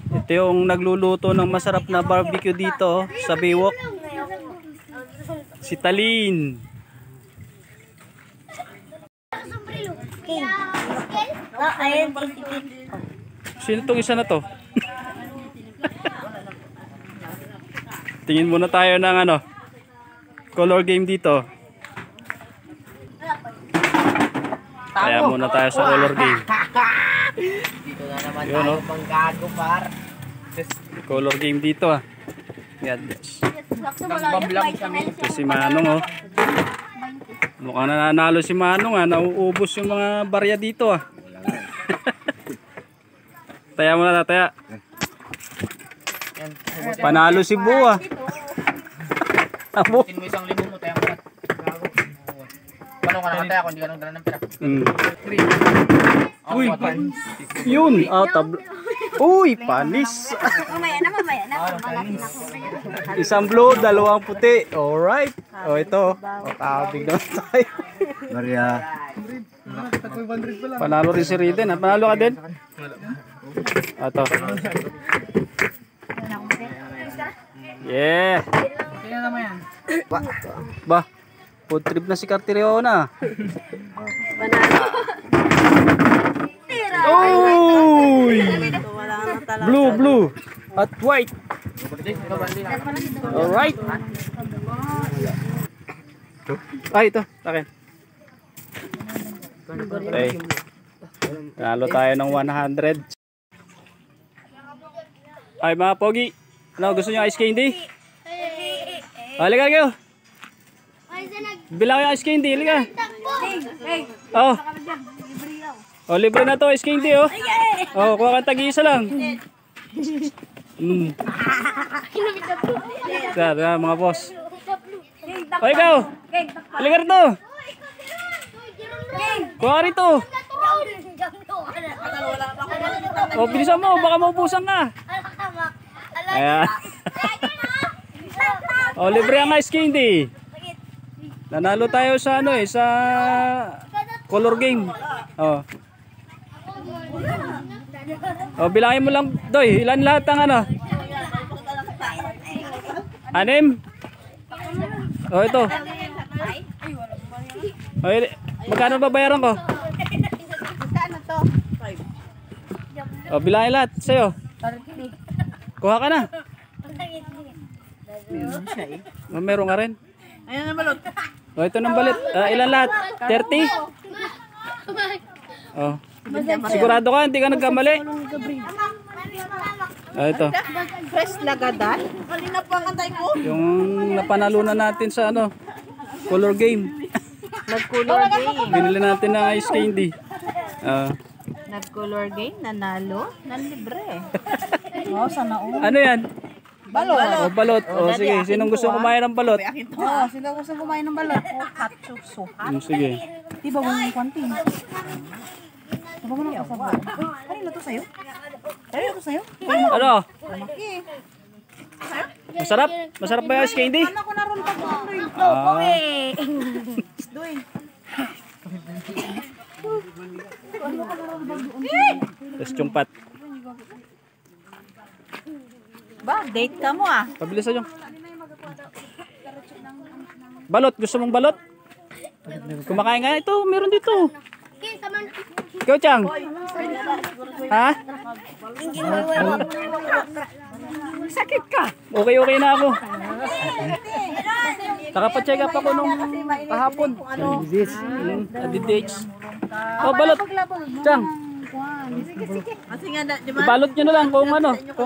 Ito yung nagluluto ng masarap na barbecue dito sa Biwok. Si Talin. Sino tong isa na to? Tingin muna tayo ng color game dito. Kaya muna tayo sa color game. Dito na naman tayo manggago par. Color game dito Yan. Nagbablog kami. Ito si Manong Mukhang nananalo si Manong nauubos yung mga barya dito Taya muna na, taya. Panalo si Buwa. Amo. Mo isang libo mo tayo mo. Paano ka nakataya kung hindi ka nang dala ng pera? Uy, yun. Uy, panis. Mamaya na. Isang blue, dalawang puti. Alright. Ito. Tabig naman tayo. Maria. Panalo rin si Riden. Panalo ka din? Ito. Yeah. Kaya naman yan. Ba, food trip na si Carteriona. Uy! Blue at white. Alright. Ay, ito. Akin. Okay. Nalo tayo ng 100. Ay, mga pogi. Ano, gusto nyo ice candy? Halika kayo. Bilang yung ice candy. Halika. Oh, libre na to ice candy kuha ka tag-isa lang. Sada mga boss. O ikaw. Halika rito. Kuha ka rito. O bilisan mo, baka maubusan ka. Ayan. O libre ang ice candy. Nanalo tayo sa sa color game. Bilangin mo lang, Doy, ilan lahat ang Anim? Ito. Magkano babayaran ko? Bilangin lahat sa'yo. Kuha ka na. Meron ka rin. Ayan ang balot. Ito ng balit. Ilan lahat? 30? Sigurado ka, hindi ka nagkamali. Ito. Fresh lagadan. Kanina pa ang antay ko. Yung napanalunan natin sa color game. Nag-color game. Binili natin ng ice candy. Nag-color game, nanalo, nanlibre. Sana Ano yan? balot. Balot. Sige. Sinong gusto kumain ng balot? Sino gusto kumain ng balot? Katsusuhan. Sige. Di ba yung konti? Diba mo lang kasabot? Kanina to sa'yo? Kanina to sa'yo? Ano? Masarap? Masarap ba yung ice candy? Ano ko naroon pag Doy. Tapos chungpat. Ba, date ka mo Pabilisan yung. Balot. Gusto mong balot? Kumakain nga. Ito, meron dito. Ikaw, Chang. Ha? Sakit ka. Okay na ako. Nakapacheck up ako nung kahapon. Adidates. Balot. Chang. Balot nyo na lang kung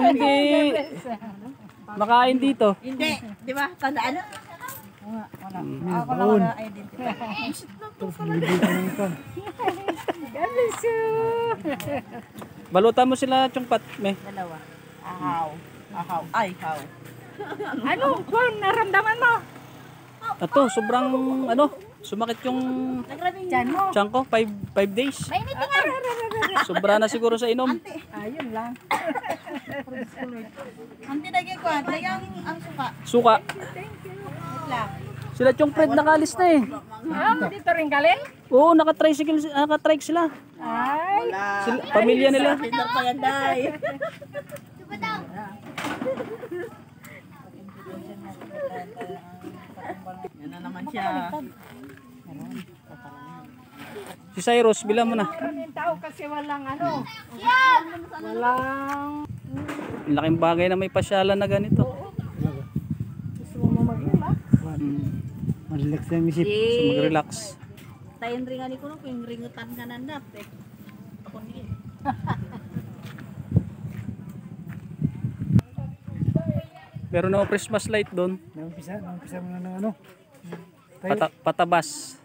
hindi makain dito. Hindi, di ba? Tandaan? Ako lang na-identify. Balutan mo sila chungpat, me. Dalawa. Ahaw. Ay, haw. Ano? Kung naramdaman mo? Ito, sobrang sumakit yung tiyan ko, 5 days. Sobra na siguro sa inom. Ayun lang. Ang tinagay ko, ang suka. Suka. Wait lang. Sila Chong Fred nakalis na eh. Dito rin galing? Oo, nakatrike sila. Ay. Pamilya nila. Pinar pa yan, day. Yan na naman siya. Si Cyrus, bilang mo na. Maraming tao kasi walang ano. Walang... Ang laking bagay na may pasyalan na ganito. Gusto mo mag-iba? Relax yung isip. So mag-relax. Tayin ringan ni kuno kung ringutan ka nandap eh. Ako ni. Meron na Christmas light doon. Naumpisa mo na ng ano. Patabas.